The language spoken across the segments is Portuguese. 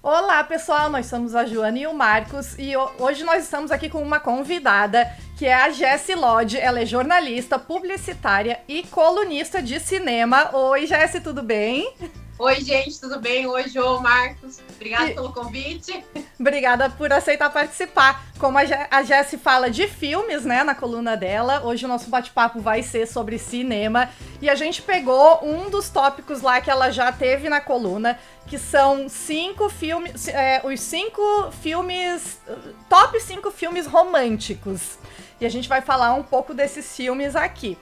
Olá, pessoal, nós somos a Joana e o Marcos e hoje nós estamos aqui com uma convidada que é a Jessi Lodge. Ela é jornalista, publicitária e colunista de cinema. Oi, Jessi, tudo bem? Oi, gente, tudo bem? Oi, Jô, Marcos. Obrigada pelo convite. Obrigada por aceitar participar. Como a Jessi fala de filmes, né, na coluna dela, hoje o nosso bate-papo vai ser sobre cinema. E a gente pegou um dos tópicos lá que ela já teve na coluna, que são 5 filmes, os 5 filmes, top 5 filmes românticos. E a gente vai falar um pouco desses filmes aqui.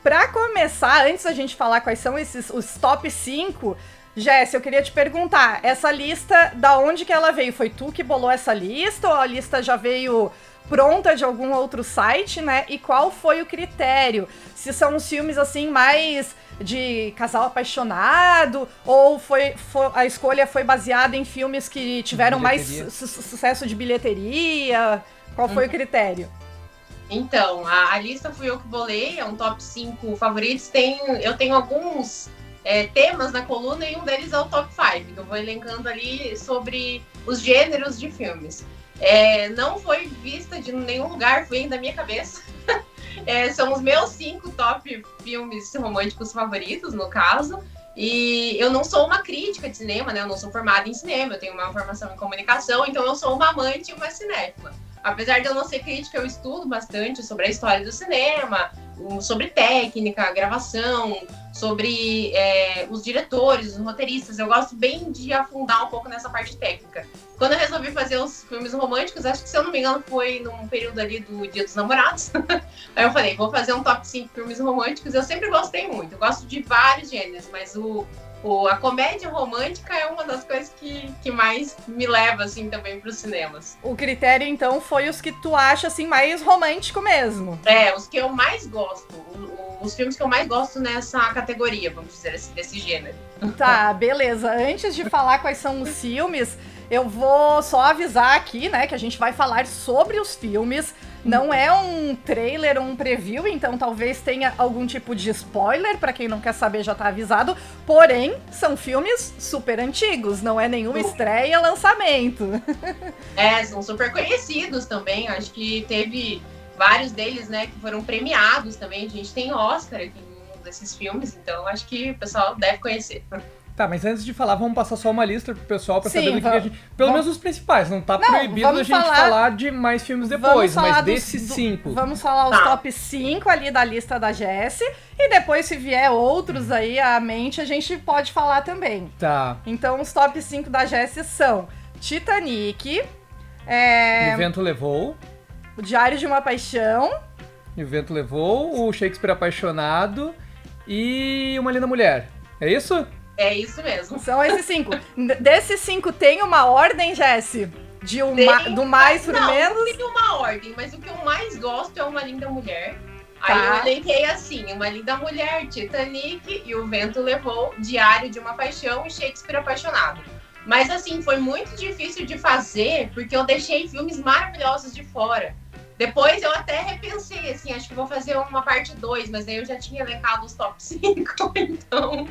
Pra começar, antes da gente falar quais são os top 5, Jessi, eu queria te perguntar, essa lista, da onde que ela veio? Foi tu que bolou essa lista ou a lista já veio pronta de algum outro site, né? E qual foi o critério? Se são os filmes, assim, mais de casal apaixonado ou a escolha foi baseada em filmes que tiveram mais sucesso de bilheteria? Qual foi o critério? Então, a lista fui eu que bolei, é um top 5 favoritos. Eu tenho alguns temas na coluna e um deles é o top 5, que eu vou elencando ali sobre os gêneros de filmes. Não foi vista de nenhum lugar, veio da minha cabeça. São os meus 5 top filmes românticos favoritos, no caso. E eu não sou uma crítica de cinema, né? Eu não sou formada em cinema, eu tenho uma formação em comunicação, então eu sou uma amante e uma cinéfila. Apesar de eu não ser crítica, eu estudo bastante sobre a história do cinema, sobre técnica, gravação, sobre os diretores, os roteiristas. Eu gosto bem de afundar um pouco nessa parte técnica. Quando eu resolvi fazer os filmes românticos, acho que, se eu não me engano, foi num período ali do Dia dos Namorados. Aí eu falei, vou fazer um top 5 filmes românticos. Eu sempre gostei muito, eu gosto de vários gêneros, mas a comédia romântica é uma das coisas que mais me leva, assim, também para os cinemas. O critério, então, foi os que tu acha, assim, mais romântico mesmo. Os que eu mais gosto. Os filmes que eu mais gosto nessa categoria, vamos dizer assim, desse gênero. Tá, beleza. Antes de falar quais são os filmes, eu vou só avisar aqui, né, que a gente vai falar sobre os filmes. Não é um trailer ou um preview, então talvez tenha algum tipo de spoiler, pra quem não quer saber já tá avisado. Porém, são filmes super antigos, não é nenhuma estreia, lançamento. São super conhecidos também, acho que teve vários deles, né, que foram premiados também. A gente tem Oscar aqui em um desses filmes, então acho que o pessoal deve conhecer. Tá, mas antes de falar, vamos passar só uma lista pro pessoal pra saber do que a gente... Pelo menos os principais, não tá proibido a gente falar de mais filmes depois, mas desses 5. Vamos falar os top 5 ali da lista da Jessi, e depois, se vier outros aí à mente, a gente pode falar também. Tá. Então, os top 5 da Jessi são Titanic, O Vento Levou, O Diário de uma Paixão, O Vento Levou, O Shakespeare Apaixonado e Uma Linda Mulher. É isso? É isso mesmo. São esses 5. Desses 5 tem uma ordem, Jessi? Do mais pro menos? Não tem uma ordem, mas o que eu mais gosto é Uma Linda Mulher. Tá. Aí eu elenquei assim, Uma Linda Mulher, Titanic e O Vento Levou, Diário de uma Paixão e Shakespeare Apaixonado. Mas assim, foi muito difícil de fazer, porque eu deixei filmes maravilhosos de fora. Depois eu até repensei, assim, acho que vou fazer uma parte 2, mas aí eu já tinha elencado os top 5, então,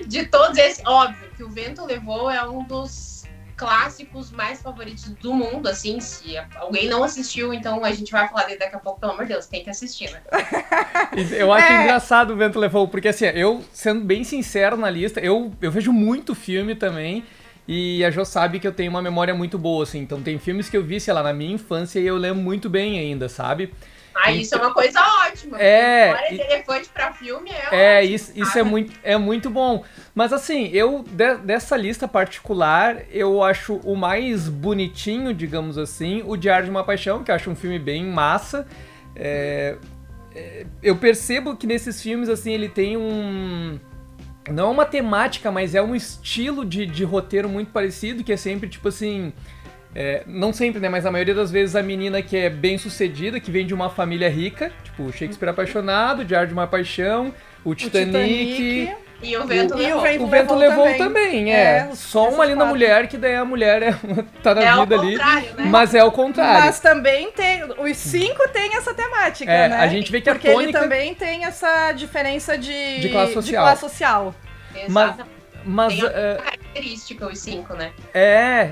de todos esses, óbvio que O Vento Levou é um dos clássicos mais favoritos do mundo, assim, se alguém não assistiu, então a gente vai falar dele daqui a pouco, pelo amor de Deus, tem que assistir, né? Eu acho engraçado O Vento Levou, porque assim, eu, sendo bem sincero na lista, eu vejo muito filme também. E a Jo sabe que eu tenho uma memória muito boa, assim. Então tem filmes que eu vi, sei lá, na minha infância e eu lembro muito bem ainda, sabe? Isso é uma coisa ótima. Memória de elefante pra filme é ótimo. Isso é muito bom. Mas assim, dessa lista particular, eu acho o mais bonitinho, digamos assim, O Diário de uma Paixão, que eu acho um filme bem massa. Eu percebo que nesses filmes, assim, ele tem não é uma temática, mas é um estilo de roteiro muito parecido, que é sempre, tipo assim... não sempre, né? Mas a maioria das vezes a menina que é bem sucedida, que vem de uma família rica, tipo Shakespeare Apaixonado, Diário de uma Paixão, o Titanic E O Vento Levou. O Vento Levou também, só Uma Linda Mulher, que daí a mulher tá na vida ali, né? Mas é o contrário. Mas também tem, os 5 tem essa temática, né? A gente vê que porque a tônica... ele também tem essa diferença de classe social. social. Mas... Tem uma característica, os 5, né?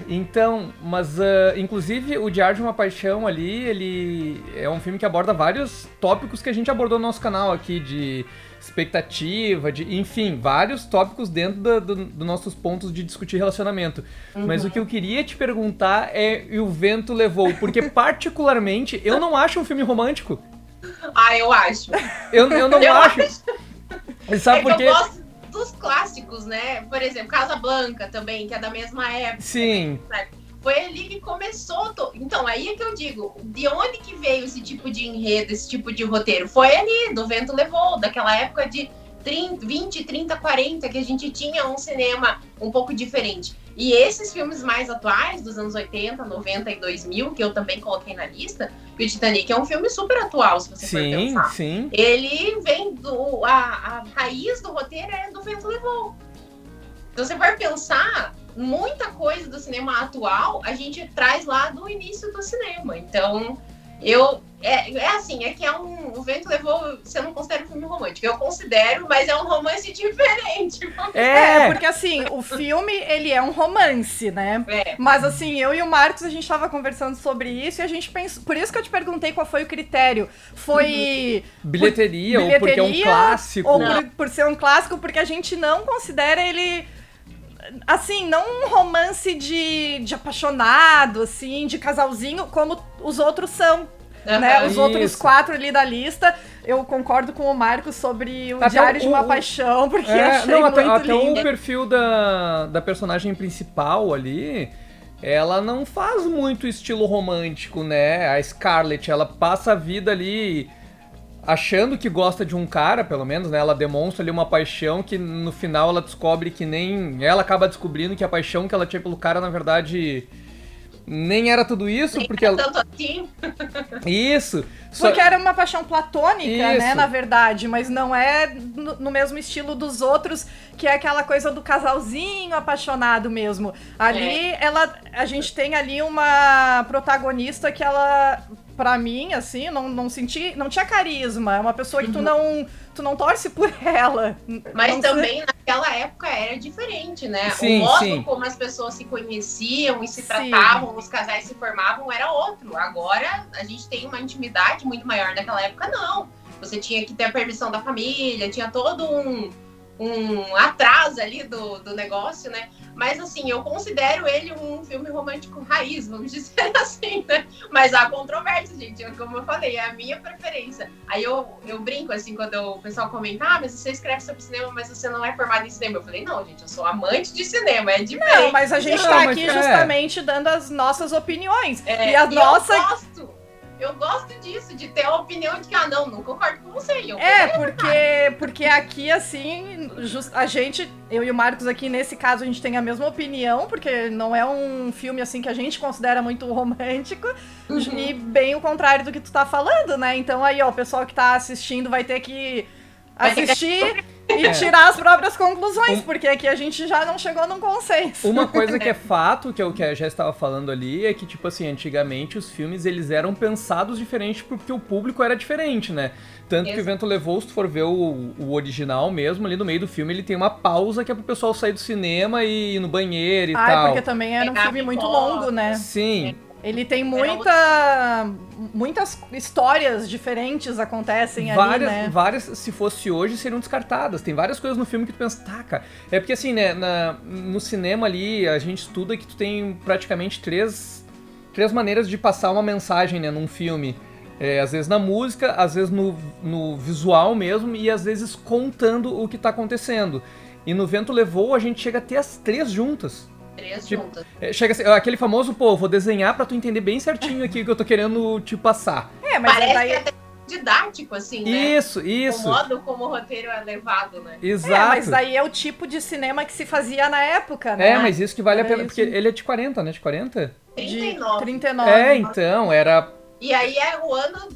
Então, mas inclusive o Diário de uma Paixão ali, ele é um filme que aborda vários tópicos que a gente abordou no nosso canal aqui, de expectativa, enfim, vários tópicos dentro dos nossos pontos de discutir relacionamento. Mas o que eu queria te perguntar é E o Vento Levou, porque particularmente eu não acho um filme romântico. Eu acho. Eu não acho. Sabe por quê? Eu gosto dos clássicos, né? Por exemplo, Casablanca também, que é da mesma época. Sim. Né? Foi ali que começou. Então, aí é que eu digo, de onde que veio esse tipo de enredo, esse tipo de roteiro? Foi ali, do Vento Levou, daquela época de 20, 30, 40, que a gente tinha um cinema um pouco diferente. E esses filmes mais atuais, dos anos 80, 90 e 2000, que eu também coloquei na lista, que o Titanic é um filme super atual, se você for pensar. Sim. Ele vem a raiz do roteiro é do Vento Levou. Então, você vai pensar, muita coisa do cinema atual a gente traz lá do início do cinema. Então, o Vento Levou, você não considera um filme romântico. Eu considero, mas é um romance diferente. Porque assim, o filme, ele é um romance, né? Mas assim, eu e o Marcos, a gente tava conversando sobre isso e a gente pensou... Por isso que eu te perguntei qual foi o critério. Foi... Bilheteria, ou porque é um clássico. Ou por ser um clássico, porque a gente não considera ele... Assim, não um romance de apaixonado, assim, de casalzinho, como os outros são, né? Os outros 4 ali da lista. Eu concordo com o Marcos sobre o Diário de uma Paixão, porque achei muito lindo. O perfil da personagem principal ali, ela não faz muito estilo romântico, né? A Scarlett, ela passa a vida ali... achando que gosta de um cara, pelo menos, né? Ela demonstra ali uma paixão que no final ela descobre que nem... Ela acaba descobrindo que a paixão que ela tinha pelo cara, na verdade, nem era tudo isso, nem porque era ela... tanto assim. Isso. Porque era uma paixão platônica, Isso. né, na verdade, mas não é no mesmo estilo dos outros, que é aquela coisa do casalzinho apaixonado mesmo. Ali, a gente tem ali uma protagonista que ela... Pra mim, assim, não tinha carisma. É uma pessoa que tu não torce por ela. Mas também naquela época era diferente, né? Sim, o modo sim. como as pessoas se conheciam e se tratavam, os casais se formavam, era outro. Agora a gente tem uma intimidade muito maior. Naquela época, não. Você tinha que ter a permissão da família, tinha todo um atraso ali do negócio, né? Mas assim, eu considero ele um filme romântico raiz, vamos dizer assim, né? Mas há controvérsia, gente, como eu falei, é a minha preferência. Aí eu brinco assim, quando o pessoal comenta, mas você escreve sobre cinema, mas você não é formado em cinema. Eu falei, não, gente, eu sou amante de cinema, é diferente. Não, mas a gente tá aqui justamente dando as nossas opiniões. E a nossa... Eu gosto disso, de ter a opinião de que, não concordo com você. Porque aqui, assim, a gente, eu e o Marcos aqui, nesse caso, a gente tem a mesma opinião, porque não é um filme, assim, que a gente considera muito romântico, e bem o contrário do que tu tá falando, né? Então aí, ó, o pessoal que tá assistindo vai ter que assistir e tirar as próprias conclusões, porque aqui a gente já não chegou num consenso. Uma coisa que é fato, que é o que a Jess estava falando ali, é que, tipo assim, antigamente os filmes, eles eram pensados diferente porque o público era diferente, né? Tanto que o Vento Levou, se tu for ver o original mesmo, ali no meio do filme, ele tem uma pausa que é pro pessoal sair do cinema e ir no banheiro e tal. Porque também era um filme muito longo, né? Sim. Ele tem muitas histórias diferentes acontecem ali, né? Várias, se fosse hoje, seriam descartadas. Tem várias coisas no filme que tu pensa, cara... É porque assim, né, no cinema ali, a gente estuda que tu tem praticamente três maneiras de passar uma mensagem, né, num filme. Às vezes na música, às vezes no visual mesmo, e às vezes contando o que tá acontecendo. E no Vento Levou, a gente chega a ter as 3 juntas. Juntas. Chega a ser, aquele famoso, vou desenhar pra tu entender bem certinho aqui o que eu tô querendo te passar. Mas parece que é até didático, assim, né? Isso. O modo como o roteiro é levado, né? Exato. Mas aí é o tipo de cinema que se fazia na época, né? Mas isso que vale a pena, porque ele é de 40, né? De 40? 39. De 39. Então, era... E aí é o ano,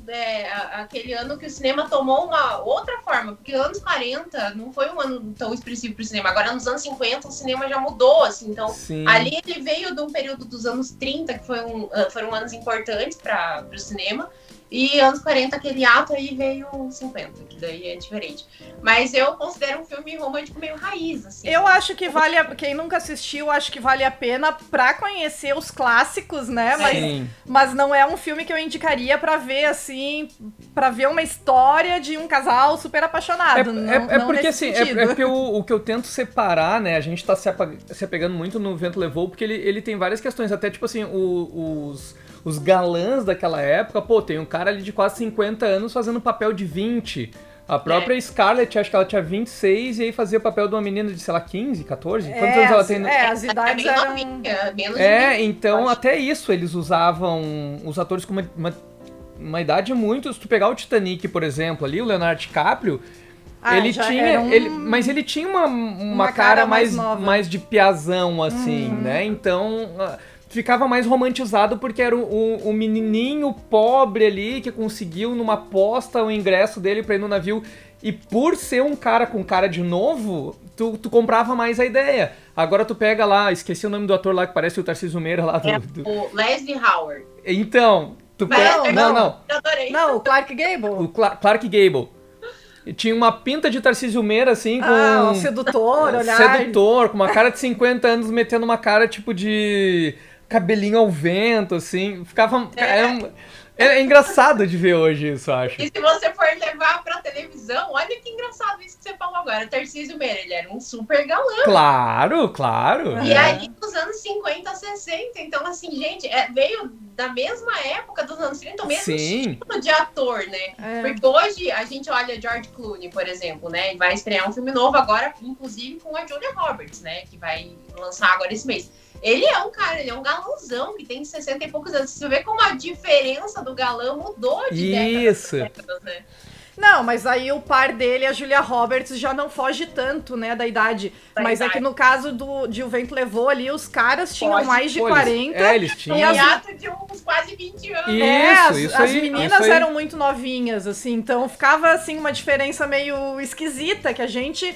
aquele ano que o cinema tomou uma outra forma, porque anos 40 não foi um ano tão expressivo pro cinema. Agora, nos anos 50, o cinema já mudou, assim. Então, ali ele veio de um período dos anos 30, que foram anos importantes para o cinema. E anos 40, aquele ato, aí veio 50, que daí é diferente. Mas eu considero um filme romântico meio raiz, assim. Eu acho que quem nunca assistiu, acho que vale a pena pra conhecer os clássicos, né? Mas não é um filme que eu indicaria pra ver, assim, pra ver uma história de um casal super apaixonado. Porque, assim, porque o que eu tento separar, né? A gente tá se apegando muito no Vento Levou, porque ele tem várias questões, até, tipo assim, os galãs daquela época, pô, tem um cara ali de quase 50 anos fazendo papel de 20. A própria Scarlett, acho que ela tinha 26 e aí fazia o papel de uma menina de, sei lá, 15, 14? Quantos anos ela tem? As idades eram... Menos até isso, eles usavam os atores com uma idade muito... Se tu pegar o Titanic, por exemplo, ali, o Leonardo DiCaprio, mas ele tinha uma cara mais de piazão, assim, né? Então... ficava mais romantizado porque era o menininho pobre ali que conseguiu numa aposta o ingresso dele pra ir no navio. E por ser um cara com cara de novo, tu comprava mais a ideia. Agora tu pega lá, esqueci o nome do ator lá que parece o Tarcísio Meira lá. O Leslie Howard. Então, tu pega... Não. Não, o Clark Gable. O Clark Gable. Tinha uma pinta de Tarcísio Meira, assim, com... um sedutor, olhar. Sedutor, com uma cara de 50 anos metendo uma cara, tipo, de... cabelinho ao vento, assim, ficava... É engraçado de ver hoje isso, eu acho. E se você for levar pra televisão, olha que engraçado isso que você falou agora. Tarcísio Meira, ele era um super galã. Claro. E aí, nos anos 50, 60, então assim, gente, veio da mesma época dos anos 30, o mesmo estilo de ator, né? Porque hoje a gente olha George Clooney, por exemplo, né? Ele vai estrear um filme novo agora, inclusive com a Julia Roberts, né? Que vai lançar agora esse mês. Ele é um cara, ele é um galãozão que tem 60 e poucos anos. Você vê como a diferença do galã mudou de décadas, né? Não, mas aí o par dele, a Julia Roberts, já não foge tanto, né, da idade. Mas é que no caso de O Vento Levou ali, os caras tinham mais de 40. Eles tinham. E ato de uns quase 20 anos. As meninas eram muito novinhas, assim. Então ficava, assim, uma diferença meio esquisita, que a gente...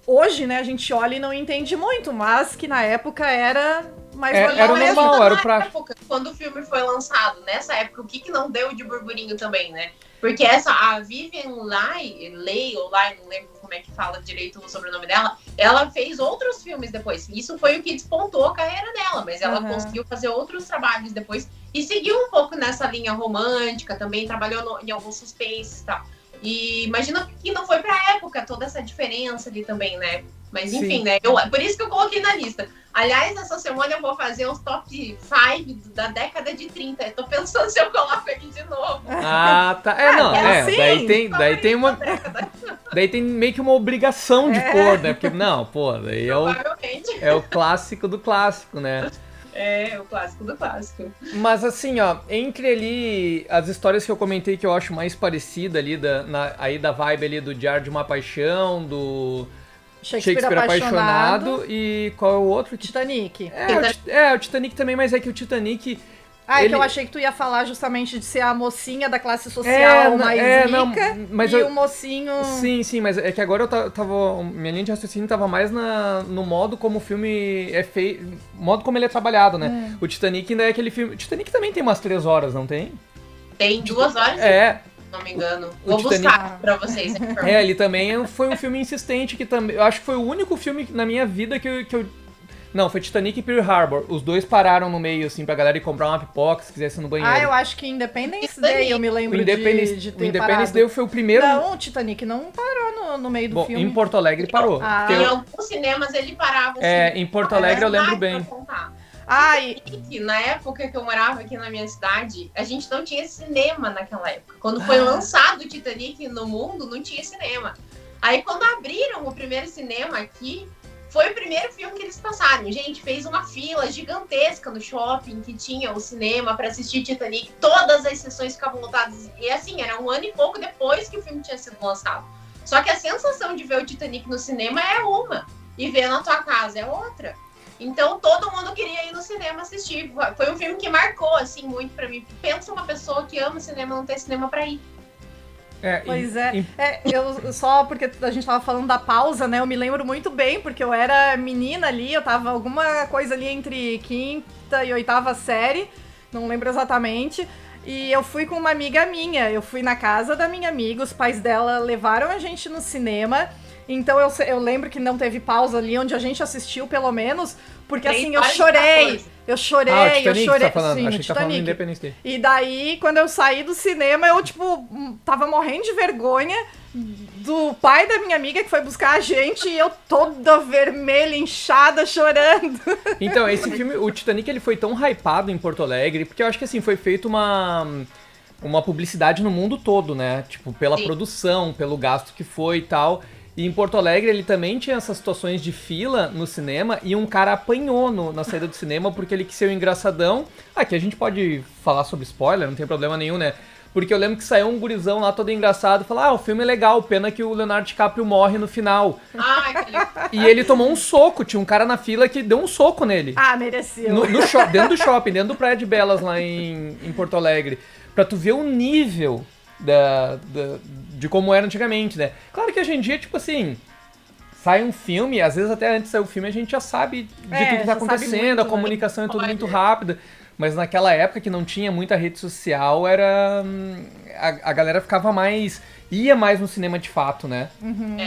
hoje, né, a gente olha e não entende muito, mas que na época era mais era normal, era pra... época, quando o filme foi lançado, nessa época, o que não deu de burburinho também, né? Porque a Vivian Leigh, não lembro como é que fala direito o sobrenome dela, ela fez outros filmes depois. Isso foi o que despontou a carreira dela, mas ela conseguiu fazer outros trabalhos depois e seguiu um pouco nessa linha romântica, também trabalhou em alguns suspenses e tal. E imagina que não foi pra época toda essa diferença ali também, né? Mas enfim, né? Por isso que eu coloquei na lista. Aliás, essa semana eu vou fazer os top 5 da década de 30. Eu tô pensando se eu coloco ele de novo. Tá. Daí tem uma... Daí tem meio que uma obrigação de pôr, né? Porque, daí é o clássico do clássico, né? É, o clássico do clássico. Mas assim, ó, entre ali as histórias que eu comentei que eu acho mais parecida ali, aí da vibe ali do Diário de uma Paixão, do Shakespeare Apaixonado e qual é o outro? Titanic. O Titanic também, mas é que o Titanic... que eu achei que tu ia falar justamente de ser a mocinha da classe social mais rica o mocinho... Sim, mas é que agora eu tava... Minha linha de raciocínio tava mais no modo como o filme é feito... Modo como ele é trabalhado, né? O Titanic ainda é aquele filme... O Titanic também tem umas 3 horas, não tem? Tem 2 horas? Se não me engano. Vou buscar pra vocês. Ele também foi um filme insistente que também... Eu acho que foi o único filme na minha vida que eu... Não, foi Titanic e Pearl Harbor. Os dois pararam no meio, assim, pra galera ir comprar uma pipoca se quisesse no banheiro. Eu acho que Independence Day eu me lembro de ter O Independence Day foi o primeiro... Não, o Titanic não parou no meio do filme. Em Porto Alegre parou. Em alguns cinemas ele parava. Em Porto Alegre eu lembro bem. Na época que eu morava aqui na minha cidade, a gente não tinha cinema naquela época. Quando foi lançado o Titanic no mundo, não tinha cinema. Aí quando abriram o primeiro cinema aqui, foi o primeiro filme que eles passaram. Gente, fez uma fila gigantesca no shopping que tinha o cinema para assistir Titanic. Todas as sessões ficavam lotadas. E assim, era 1 ano e pouco depois que o filme tinha sido lançado. Só que a sensação de ver o Titanic no cinema é uma. E ver na tua casa é outra. Então todo mundo queria ir no cinema assistir. Foi um filme que marcou, assim, muito pra mim. Pensa uma pessoa que ama cinema não ter cinema pra ir. Eu só porque a gente tava falando da pausa, né? Eu me lembro muito bem, porque eu era menina ali, eu tava alguma coisa ali entre 5ª e 8ª série, não lembro exatamente. E eu fui com uma amiga minha, eu fui na casa da minha amiga, os pais dela levaram a gente no cinema. Então eu lembro que não teve pausa ali, onde a gente assistiu, pelo menos, porque assim, eu chorei. Eu chorei, o Titanic eu chorei. Tá falando. Sim, Achei que tá falando do Titanic. Independence Day. E daí, quando eu saí do cinema, eu, tipo, tava morrendo de vergonha do pai da minha amiga que foi buscar a gente e eu toda vermelha, inchada, chorando. Então, esse filme, o Titanic, ele foi tão hypado em Porto Alegre, porque eu acho que assim, foi feita uma publicidade no mundo todo, né? Tipo, pela produção, pelo gasto que foi e tal. E em Porto Alegre ele também tinha essas situações de fila no cinema e um cara apanhou na saída do cinema porque ele quis ser o engraçadão. Aqui a gente pode falar sobre spoiler, não tem problema nenhum, né? Porque eu lembro que saiu um gurizão lá todo engraçado e falou: o filme é legal, pena que o Leonardo DiCaprio morre no final. E ele tomou um soco, tinha um cara na fila que deu um soco nele. Mereceu. Dentro do shopping, dentro do Praia de Belas lá em Porto Alegre. Pra tu ver o nível de como era antigamente, né? Claro que hoje em dia, tipo assim, sai um filme, às vezes até antes de sair o filme a gente já sabe de tudo que tá acontecendo, muito, a comunicação é tudo muito rápida. Mas naquela época que não tinha muita rede social, era a galera ficava mais, ia mais no cinema de fato, né? Uhum.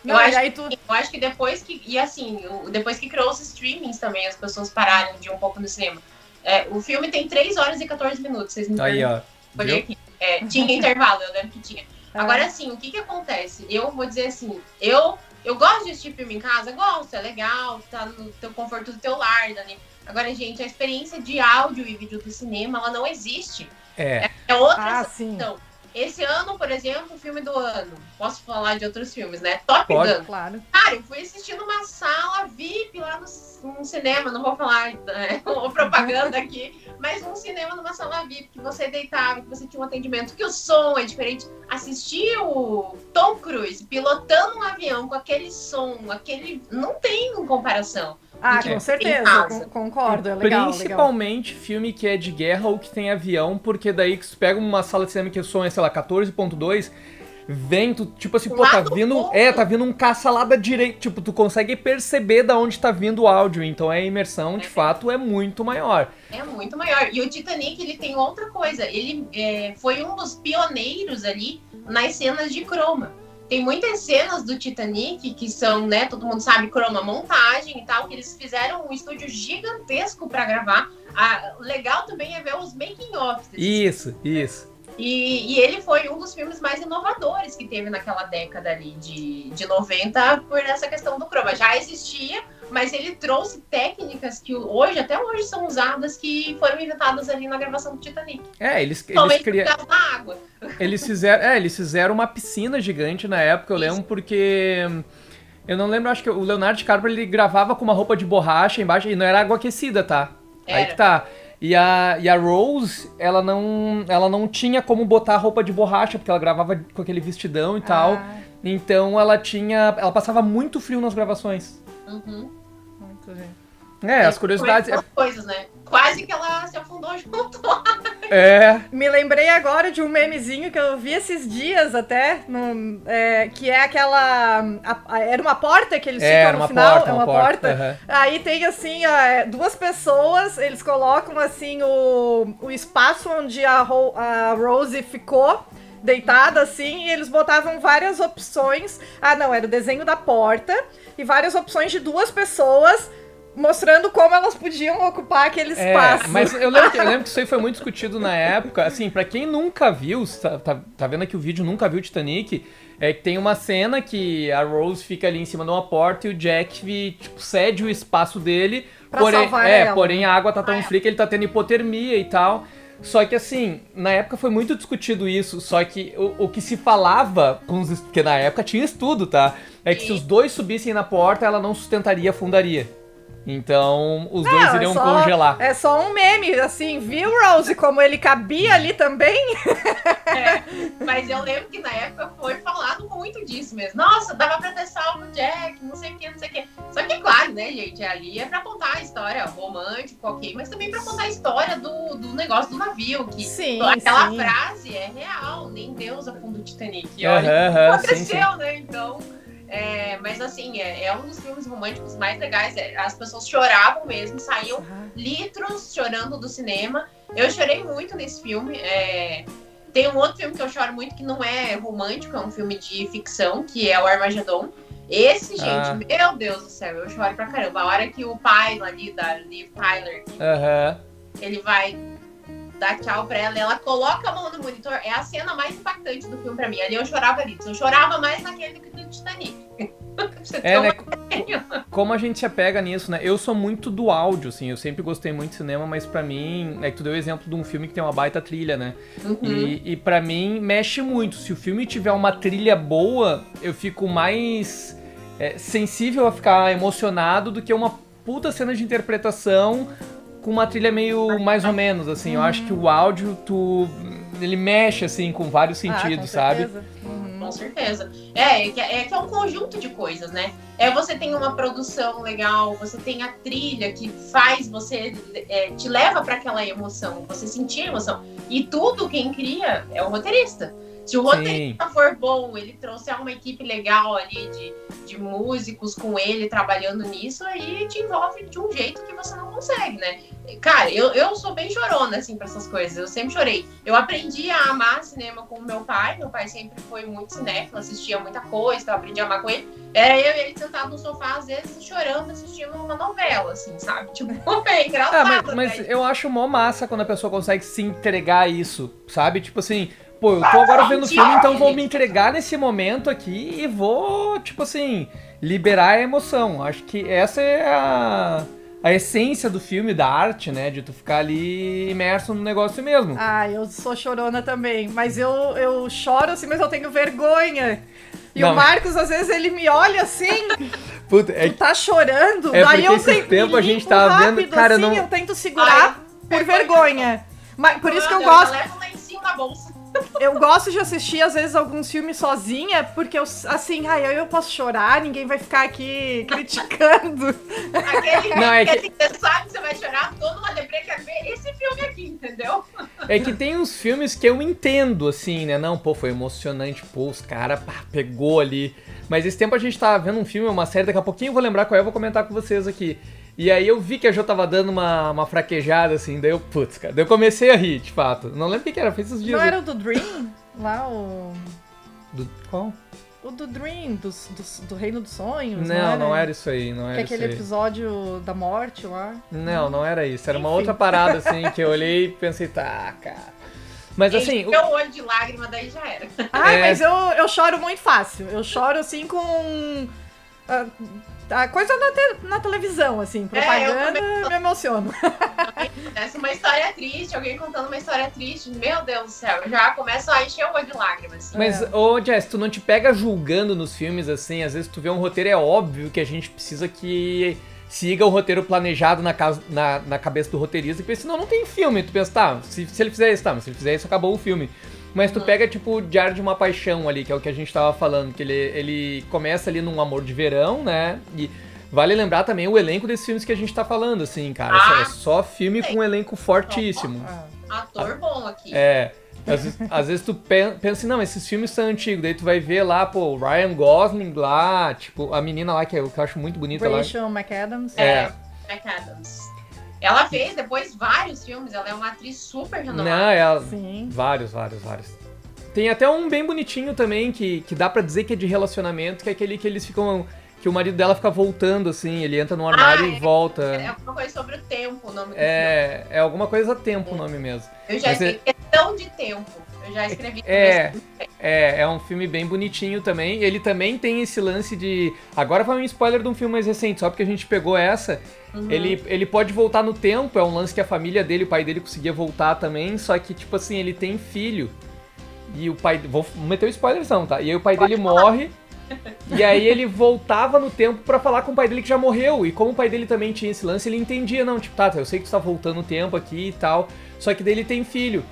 Eu acho que depois que, e assim, depois que criou os streamings também, as pessoas pararam de ir um pouco no cinema. O filme tem 3 horas e 14 minutos, vocês me perguntam. Aí, ó. Olhei aqui. Tinha intervalo, eu lembro que tinha. Agora, assim, o que acontece? Eu vou dizer assim, eu gosto de assistir filme em casa, gosto, é legal, tá no teu conforto do teu lar, né? Agora, gente, a experiência de áudio e vídeo do cinema, ela não existe. É outra situação. Esse ano, por exemplo, o filme do ano. Posso falar de outros filmes, né? Top Gun. Claro. Cara, eu fui assistir numa sala VIP lá no cinema, não vou falar propaganda aqui, mas um cinema numa sala VIP, que você deitava, que você tinha um atendimento, que o som é diferente. Assistir o Tom Cruise pilotando um avião com aquele som, não tem comparação. Com certeza, concordo, é legal. Principalmente filme que é de guerra ou que tem avião, porque daí que você pega uma sala de cinema que o som é, sei lá, 14.2, vem, tu, tipo assim, pô, tá vindo um caça lá da direita, tipo, tu consegue perceber da onde tá vindo o áudio, então a imersão, de fato, é muito maior. É muito maior. E o Titanic, ele tem outra coisa, ele foi um dos pioneiros ali nas cenas de croma. Tem muitas cenas do Titanic que são, né, todo mundo sabe, croma montagem e tal, que eles fizeram um estúdio gigantesco pra gravar. Legal também é ver os making-offs. Isso. E ele foi um dos filmes mais inovadores que teve naquela década ali de 90 por essa questão do croma. Já existia, mas ele trouxe técnicas que até hoje são usadas, que foram inventadas ali na gravação do Titanic. Eles criaram na água. Eles fizeram uma piscina gigante na época, eu lembro, porque eu não lembro, acho que o Leonardo DiCaprio ele gravava com uma roupa de borracha embaixo e não era água aquecida, tá? Aí que tá. E a Rose, ela não tinha como botar roupa de borracha, porque ela gravava com aquele vestidão e tal. Então ela passava muito frio nas gravações. Uhum. Muito bem. As curiosidades. Coisas, né? Quase que ela se afundou junto lá. Me lembrei agora de um memezinho que eu vi esses dias até, que é aquela... era uma porta que eles ficam no final? É uma porta. Uhum. Aí tem assim, duas pessoas, eles colocam assim o espaço onde a Rose ficou deitada assim, e eles botavam várias opções. Era o desenho da porta e várias opções de duas pessoas mostrando como elas podiam ocupar aquele espaço. Mas eu lembro que isso aí foi muito discutido na época. Assim, pra quem nunca viu, tá vendo aqui o vídeo, nunca viu o Titanic, que tem uma cena que a Rose fica ali em cima de uma porta e o Jack cede o espaço dele, pra salvar ela. Porém a água tá tão fria que ele tá tendo hipotermia e tal. Só que assim, na época foi muito discutido isso, só que o que se falava, porque na época tinha estudo, tá? É que se os dois subissem na porta, ela não sustentaria, afundaria. Então, os dois iriam congelar. É só um meme, assim, viu, Rose, como ele cabia ali também? Mas eu lembro que na época foi falado muito disso mesmo. Nossa, dava pra ter salvo o Jack, não sei o que. Só que, claro, né, gente, ali é pra contar a história romântica, ok, mas também pra contar a história do negócio do navio, que aquela frase é real, nem Deus afunda o Titanic. E olha o que aconteceu, né, então... Mas assim, é um dos filmes românticos mais legais. As pessoas choravam mesmo, saíam litros chorando do cinema. Eu chorei muito nesse filme. Tem um outro filme que eu choro muito que não é romântico, é um filme de ficção, que é o Armagedon. Esse, gente, meu Deus do céu, eu choro pra caramba. A hora que o pai ali da Liv Tyler, ele vai dar tchau pra ela e ela coloca a mão no monitor, é a cena mais impactante do filme pra mim. Ali eu chorava ali. Eu chorava mais naquele que do Titanic. Né? Como a gente se apega nisso, né? Eu sou muito do áudio, assim, eu sempre gostei muito de cinema, mas pra mim, é que tu deu o exemplo de um filme que tem uma baita trilha, né? E pra mim, mexe muito. Se o filme tiver uma trilha boa, eu fico mais sensível a ficar emocionado do que uma puta cena de interpretação com uma trilha meio mais ou menos, assim. Eu acho que o áudio, ele mexe, assim, com vários sentidos, sabe? Com certeza. Que é um conjunto de coisas, né? Você tem uma produção legal, você tem a trilha que faz você, te leva para aquela emoção, você sentir a emoção. E tudo quem cria é o roteirista. Se o roteirista for bom, ele trouxer uma equipe legal ali de músicos com ele trabalhando nisso, aí te envolve de um jeito que você não consegue, né? Cara, eu sou bem chorona, assim, pra essas coisas. Eu sempre chorei. Eu aprendi a amar cinema com o meu pai. Meu pai sempre foi muito cinéfilo, assistia muita coisa, então eu aprendi a amar com ele. Era eu e ele sentado no sofá, às vezes, chorando, assistindo uma novela, assim, sabe? Tipo, é engraçado. Mas eu acho mó massa quando a pessoa consegue se entregar a isso, sabe? Tipo assim, pô, eu tô agora vendo o filme, então vou me entregar nesse momento aqui e vou, tipo assim, liberar a emoção. Acho que essa é a essência do filme, da arte, né? De tu ficar ali imerso no negócio mesmo. Eu sou chorona também, mas eu choro assim, mas eu tenho vergonha. E o Marcos, às vezes, ele me olha assim, puta, tu tá chorando, daí eu tenho tempo a gente tava vendo, cara, assim, eu tento segurar por vergonha. Mas, por isso que eu gosto. Na bolsa. Eu gosto de assistir, às vezes, alguns filmes sozinha, porque eu, assim, eu posso chorar, ninguém vai ficar aqui criticando. Aquele que você sabe que você vai chorar, todo mundo quer ver esse filme aqui, entendeu? É que tem uns filmes que eu entendo, assim, né? Não, pô, foi emocionante, pô, os caras pegou ali. Mas esse tempo a gente tava vendo um filme, uma série, daqui a pouquinho eu vou lembrar qual é, eu vou comentar com vocês aqui. E aí eu vi que a Jo tava dando uma fraquejada, assim, daí eu, putz, cara, daí eu comecei a rir, de fato. Não lembro o que era, fez esses dias. Não era o do Dream? Lá o... Qual? O do Dream, do Reino dos Sonhos, não era isso aí, não era isso aí. Aquele episódio da morte lá. Não era isso, era uma outra parada, assim, que eu olhei e pensei, tá, cara... Mas assim... Meu olho de lágrima, daí já era. Mas eu choro muito fácil. Eu choro, assim, com... a coisa na televisão, assim, propaganda, me emociono. Essa é uma história triste, alguém contando uma história triste, meu Deus do céu, eu já começo a encher o olho de lágrimas. Assim. Mas, Jess, tu não te pega julgando nos filmes, assim, às vezes tu vê um roteiro, é óbvio que a gente precisa que siga o roteiro planejado na cabeça do roteirista, porque senão não tem filme, tu pensa, tá, se ele fizer isso, mas se ele fizer isso, acabou o filme. Mas tu pega, tipo, Diário de uma Paixão ali, que é o que a gente tava falando, que ele começa ali num amor de verão, né? E vale lembrar também o elenco desses filmes que a gente tá falando, assim, cara. É só filme com um elenco fortíssimo. Ator bom aqui. Às vezes tu pensa assim, não, esses filmes são antigos, daí tu vai ver lá, pô, o Ryan Gosling lá, tipo, a menina lá, que eu acho muito bonita lá. Rachel McAdams. McAdams. Ela fez depois vários filmes, ela é uma atriz super renomada. Não, Sim. Vários. Tem até um bem bonitinho também, que dá pra dizer que é de relacionamento, que é aquele que eles ficam... Que o marido dela fica voltando, assim, ele entra no armário e volta. É alguma coisa sobre o tempo o nome do filme. É alguma coisa tempo o nome mesmo. Eu já escrevi Questão de Tempo. Eu já escrevi. É um filme bem bonitinho também. Ele também tem esse lance de... Agora foi um spoiler de um filme mais recente, só porque a gente pegou essa. Ele pode voltar no tempo, é um lance que a família dele, o pai dele conseguia voltar também, só que, tipo assim, ele tem filho. E o pai... Vou meter o spoilerzão, tá? E aí o pai dele morre... E aí ele voltava no tempo pra falar com o pai dele que já morreu. E como o pai dele também tinha esse lance, ele entendia, não, tipo, tá, eu sei que tu tá voltando no tempo aqui e tal. Só que daí ele tem filho.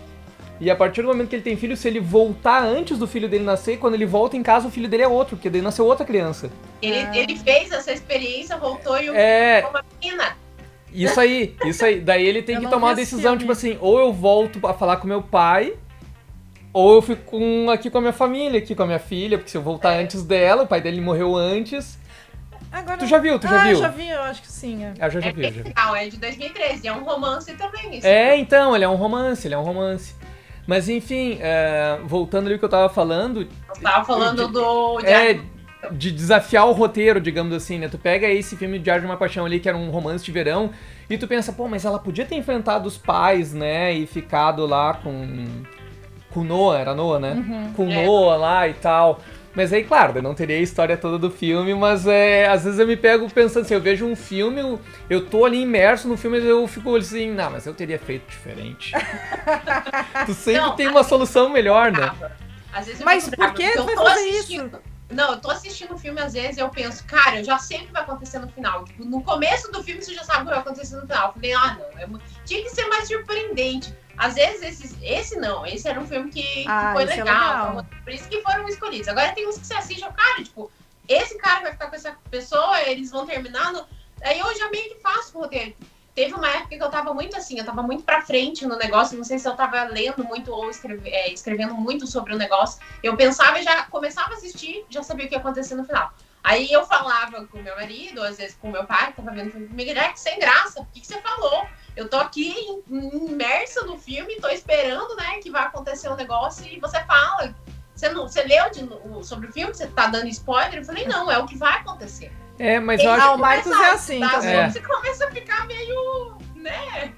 E a partir do momento que ele tem filho, se ele voltar antes do filho dele nascer, quando ele volta em casa, o filho dele é outro, porque daí nasceu outra criança. Ele fez essa experiência, voltou e uma menina. Isso aí. Daí ele tem que tomar uma decisão, tipo assim, ou eu volto a falar com meu pai... Ou eu fico aqui com a minha família, aqui com a minha filha, porque se eu voltar antes dela, o pai dele morreu antes. Agora... Tu já viu? Eu já vi, eu acho que sim. Eu já vi. Legal, é de 2013, é um romance também. Isso. Então, ele é um romance. Mas enfim, voltando ali ao que eu tava falando... Eu tava falando de desafiar o roteiro, digamos assim, né? Tu pega esse filme Diário de uma Paixão ali, que era um romance de verão, e tu pensa, pô, mas ela podia ter enfrentado os pais, né? E ficado lá com Noah, era Noah, né? Com Noah lá e tal. Mas aí, claro, eu não teria a história toda do filme, mas às vezes eu me pego pensando assim, eu vejo um filme, eu tô ali imerso no filme, eu fico assim, não, mas eu teria feito diferente. Tu sempre tem uma solução melhor, né? Às vezes mas por que tu vai fazer isso? Não, eu tô assistindo o filme, às vezes eu penso, cara, eu já sei o que vai acontecer no final. Tipo, no começo do filme você já sabe o que vai acontecer no final. Eu falei, não, tinha que ser mais surpreendente. Às vezes esse era um filme que foi legal. Por isso que foram escolhidos. Agora tem uns que você assiste, cara, tipo, esse cara vai ficar com essa pessoa, eles vão terminar. Aí eu já meio que faço o roteiro. Teve uma época que eu tava muito assim, eu tava muito pra frente no negócio, não sei se eu tava lendo muito ou escrevendo muito sobre o negócio. Eu pensava e já começava a assistir, já sabia o que ia acontecer no final. Aí eu falava com meu marido, às vezes com meu pai, que tava vendo o filme comigo, que sem graça, por que você falou? Eu tô aqui imersa no filme, tô esperando, né, que vai acontecer um negócio e você fala. Você leu sobre o filme, você tá dando spoiler? Eu falei, não, é o que vai acontecer. Mas eu acho que... o Marcos é assim, tá? Você começa a ficar meio, né...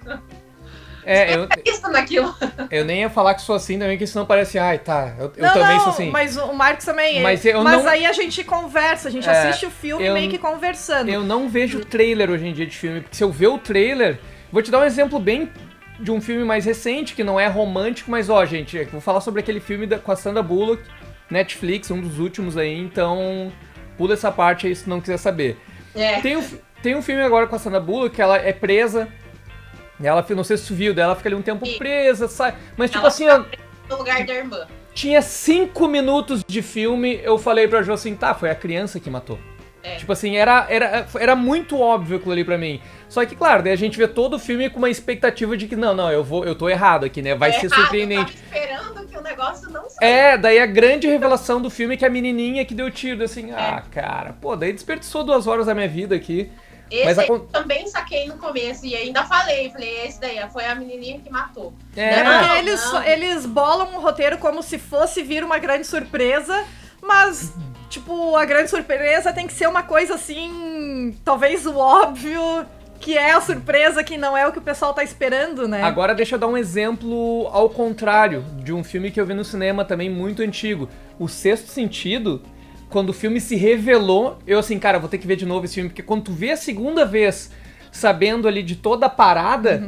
Eu nem ia falar que sou assim também, que senão parece, eu não, também sou assim. Mas o Marcos também é. Mas aí a gente conversa, a gente assiste o filme meio que conversando. Eu não vejo trailer hoje em dia de filme, porque se eu ver o trailer... Vou te dar um exemplo bem de um filme mais recente, que não é romântico, mas gente, vou falar sobre aquele filme com a Sandra Bullock, Netflix, um dos últimos aí, então pula essa parte aí se não quiser saber. Tem um filme agora com a Sandra Bullock, que ela é presa, ela, não sei se tu viu, ela fica ali um tempo presa, sai, mas tipo assim, no lugar da irmã. Tinha 5 minutos de filme, eu falei pra Jo assim, foi a criança que matou. Tipo assim, era muito óbvio aquilo ali pra mim. Só que, claro, daí a gente vê todo o filme com uma expectativa de que, eu tô errado aqui, né? Vai ser surpreendente. Eu tava esperando que o negócio não saia. Daí a grande revelação do filme é que a menininha que deu tiro, assim, cara, daí desperdiçou 2 horas da minha vida aqui. Esse eu também saquei no começo e ainda falei, esse daí foi a menininha que matou. Porque eles bolam um roteiro como se fosse vir uma grande surpresa, mas... Tipo, a grande surpresa tem que ser uma coisa assim, talvez o óbvio, que é a surpresa, que não é o que o pessoal tá esperando, né? Agora deixa eu dar um exemplo ao contrário, de um filme que eu vi no cinema também muito antigo. O Sexto Sentido, quando o filme se revelou, eu assim, cara, vou ter que ver de novo esse filme, porque quando tu vê a segunda vez, sabendo ali de toda a parada...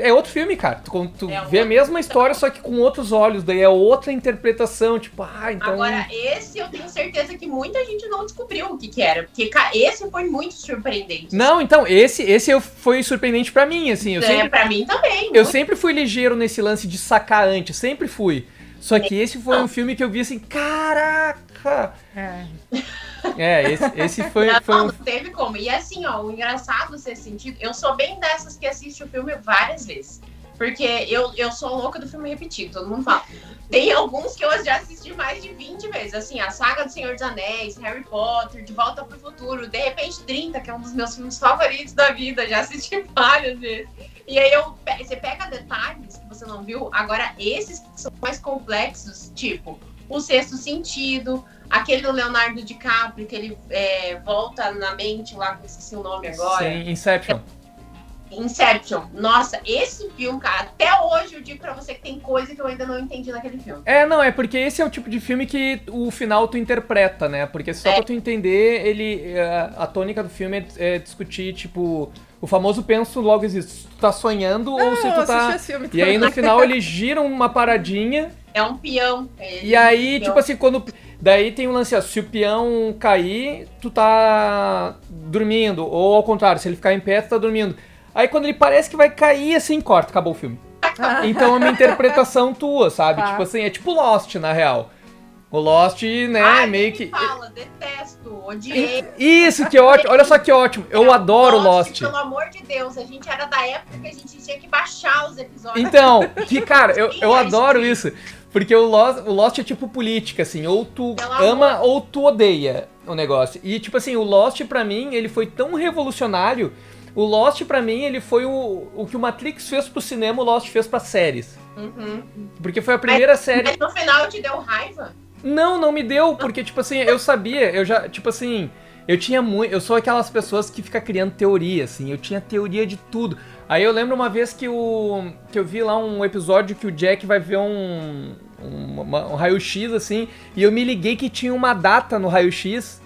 é outro filme, cara. Tu vê a mesma história, só que com outros olhos. Daí é outra interpretação, tipo, então... Agora, esse eu tenho certeza que muita gente não descobriu o que era. Porque esse foi muito surpreendente. Não, então, esse foi surpreendente pra mim, assim. Pra mim também. Eu sempre fui ligeiro nesse lance de sacar antes, sempre fui. Só que esse foi um filme que eu vi assim, caraca! Esse foi não teve como. E assim, o engraçado desse sentido, eu sou bem dessas que assiste o filme várias vezes. Porque eu sou louca do filme repetido, todo mundo fala. Tem alguns que eu já assisti mais de 20 vezes. Assim, a saga do Senhor dos Anéis, Harry Potter, De Volta pro Futuro, De Repente 30, que é um dos meus filmes favoritos da vida. Já assisti várias vezes. E aí você pega detalhes que você não viu. Agora, esses que são mais complexos, tipo O Sexto Sentido, aquele do Leonardo DiCaprio, que ele volta na mente lá, que eu esqueci o nome agora. Sim, Inception. Nossa, esse filme, cara, até hoje eu digo pra você que tem coisa que eu ainda não entendi naquele filme. É porque esse é o tipo de filme que o final tu interpreta, né? Porque só pra tu entender, a tônica do filme é discutir, tipo, o famoso penso logo existe. Se tu tá sonhando ou se tu tá... Esse filme e aí no final eles giram uma paradinha. É um peão. E aí, tipo assim, quando... Daí tem um lance, se o peão cair, tu tá dormindo. Ou ao contrário, se ele ficar em pé, tu tá dormindo. Aí quando ele parece que vai cair, assim, corta, acabou o filme. Então é uma interpretação tua, sabe? Tipo assim, é tipo Lost, na real. O Lost, né, meio que... Fala, detesto. odiei. Isso, que ótimo. Olha só que ótimo. Eu adoro Lost. Pelo amor de Deus, a gente era da época que a gente tinha que baixar os episódios. Então, que cara, eu adoro isso. Porque o Lost é tipo política, assim. Ou tu ama ou tu odeia o negócio. E tipo assim, o Lost pra mim, ele foi tão revolucionário. O Lost pra mim, ele foi o que o Matrix fez pro cinema, o Lost fez pra séries. Uhum. Porque foi a primeira série... Mas no final te deu raiva? Não me deu, porque, tipo assim, eu sabia, eu já, tipo assim, eu sou aquelas pessoas que fica criando teoria, assim, eu tinha teoria de tudo. Aí eu lembro uma vez que eu vi lá um episódio que o Jack vai ver um raio-x, assim, e eu me liguei que tinha uma data no raio-x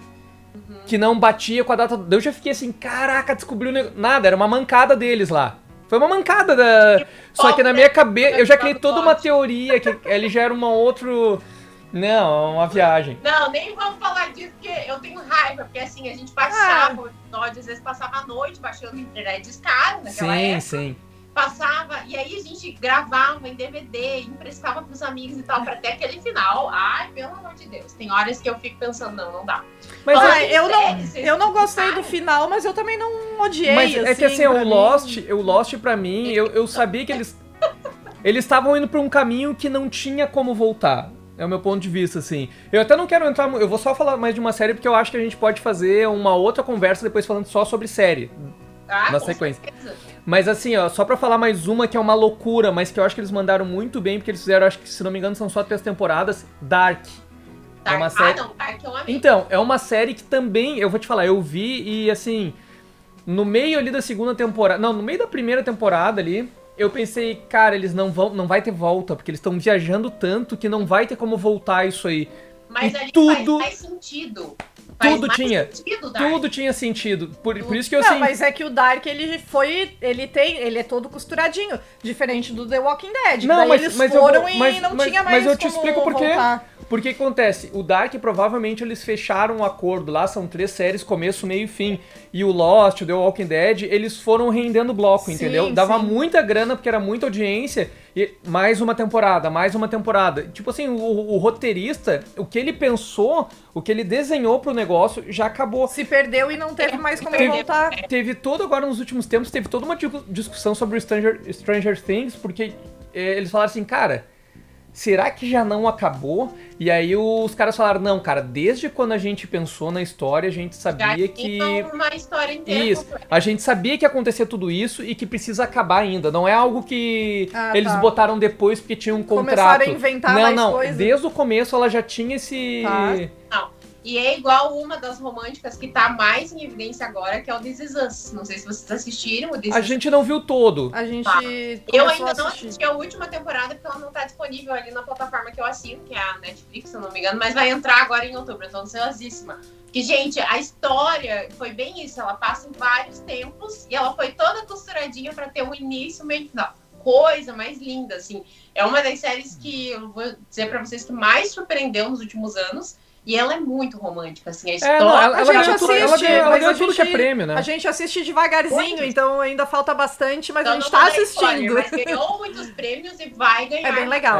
que não batia com a data. Eu já fiquei assim, caraca, descobriu nada, era uma mancada deles lá. Foi uma mancada da... Só que na minha cabeça, eu já criei toda uma teoria, que ele já era uma outra... Não, uma viagem. Não, nem vamos falar disso, porque eu tenho raiva, porque assim, a gente baixava o episódio, às vezes passava a noite baixando internet discada naquela época. Sim. Passava, e aí a gente gravava em DVD, emprestava pros amigos e tal, pra ter aquele final. Ai, pelo amor de Deus. Tem horas que eu fico pensando, não dá. Mas eu não gostei do final, mas eu também não odiei. Mas é que assim, o Lost pra mim, eu sabia que eles estavam indo pra um caminho que não tinha como voltar. É o meu ponto de vista, assim. Eu até não quero entrar... Eu vou só falar mais de uma série, porque eu acho que a gente pode fazer uma outra conversa depois falando só sobre série. Na sequência. Certeza. Mas assim, ó, só pra falar mais uma que é uma loucura, mas que eu acho que eles mandaram muito bem, porque eles fizeram, acho que, se não me engano, são só 3 temporadas. Dark. É uma série... Dark é um amigo. Então, é uma série que também, eu vou te falar, eu vi e assim... No meio ali da segunda temporada... Não, no meio da primeira temporada ali... Eu pensei, cara, eles não vai ter volta, porque eles estão viajando tanto que não vai ter como voltar isso aí. Mas e ali tudo, faz sentido. Tudo tinha. Tudo tinha sentido. Por isso que eu Não, mas é que o Dark, ele é todo costuradinho. Diferente do The Walking Dead. Não, daí mas, eles mas foram eu, e mas, não mas, tinha mais mas eu te explico por quê. Voltar. Porque que acontece? O Dark, provavelmente, eles fecharam um acordo lá, são 3 séries, começo, meio e fim. E o Lost, o The Walking Dead, eles foram rendendo bloco, entendeu? Dava muita grana, porque era muita audiência, e mais uma temporada. Tipo assim, o roteirista, o que ele pensou, o que ele desenhou pro negócio, já acabou. Se perdeu e não teve mais como voltar. Teve agora nos últimos tempos, teve toda uma discussão sobre o Stranger Things, porque eles falaram assim, cara... Será que já não acabou? E aí os caras falaram, não, cara, desde quando a gente pensou na história, a gente sabia que... uma história inteira. Isso, a gente sabia que ia acontecer tudo isso e que precisa acabar ainda. Não é algo que eles botaram depois porque tinha um contrato. Começaram a inventar mais coisas. Desde o começo ela já tinha esse... Não. E é igual uma das românticas que tá mais em evidência agora, que é o This Is Us. Não sei se vocês assistiram o This Is Us. A gente não viu todo. A gente Eu ainda não assisti a última temporada, porque ela não tá disponível ali na plataforma que eu assino, que é a Netflix, se eu não me engano, mas vai entrar agora em outubro, eu tô ansiosíssima. Que, gente, a história foi bem isso, ela passa em vários tempos e ela foi toda costuradinha pra ter um início, meio final. Coisa mais linda, assim. É uma das séries que eu vou dizer pra vocês que mais surpreendeu nos últimos anos. E ela é muito romântica, assim, a história... Ela ganhou tudo que é prêmio, né? A gente assiste devagarzinho, então ainda falta bastante, mas então, a gente tá assistindo. Spoiler, mas ganhou muitos prêmios e vai ganhar. É bem legal.